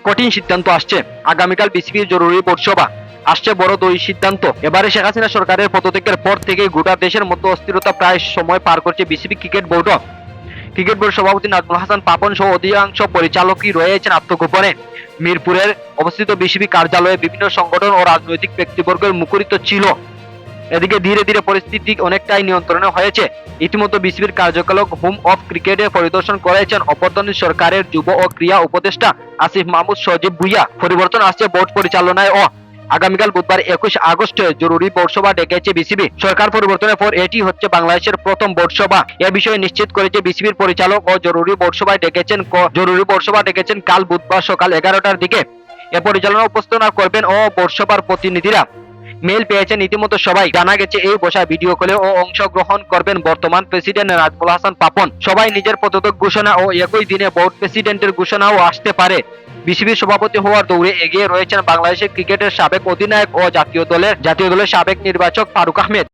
কঠিন সিদ্ধান্ত আসছে। আগামীকাল বিসিবির জরুরি বোর্ড সভা, আসছে বড় দুই সিদ্ধান্ত। এবারে শেখ হাসিনা সরকারের পদত্যাগের পর থেকে গোটা দেশের মধ্যে অস্থিরতা প্রায় সময় পার করছে বিসিবি ক্রিকেট বোর্ডও। ক্রিকেট বোর্ড সভাপতি নাজমুল হাসান পাপন সহ অধিকাংশ পরিচালকই রয়েছেন আত্মগোপনে। মিরপুরের অবস্থিত বিসিবি কার্যালয়ে বিভিন্ন সংগঠন ও রাজনৈতিক ব্যক্তিবর্গের মুখরিত ছিল। এদিকে ধীরে ধীরে পরিস্থিতি অনেকটাই নিয়ন্ত্রণে হয়েছে। ইতিমধ্যে বিসিবির কার্যকলাপ হোম অফ ক্রিকেটে পরিদর্শন করেছেন অভ্যর্থনী সরকারের যুব ও ক্রীড়া উপদেষ্টা আসিফ মাহমুদ সজীব ভুইয়া। পরিবর্তন আসছে বোর্ড পরিচালনায় ও আগামীকাল বুধবার 21 আগস্টে জরুরি বোর্ড সভা ডেকেছে বিসিবি। সরকার পরিবর্তনের পর এটি হচ্ছে বাংলাদেশের প্রথম বোর্ড সভা। এ বিষয়ে নিশ্চিত করেছে বিসিবির পরিচালক ও জরুরি বোর্ড সভা ডেকেছেন কাল বুধবার সকাল 11টার দিকে। এ পরিচালনা উপস্থাপনা করবেন ও বোর্ড সভার প্রতিনিধিরা। মেল পেয়েছেন ইতিমধ্যে সবাই। জানা গেছে এই বসায় ভিডিও কলে ও অংশগ্রহণ করবেন বর্তমান প্রেসিডেন্ট নাজমুল হাসান পাপন। সবাই নিজের পদত্যাগ ঘোষণা ও একই দিনে বোর্ড প্রেসিডেন্টের ঘোষণাও আসতে পারে। বিসিবির সভাপতি হওয়ার দৌড়ে এগিয়ে রয়েছেন বাংলাদেশের ক্রিকেটের সাবেক অধিনায়ক ও জাতীয় দলের সাবেক নির্বাচক ফারুক আহমেদ।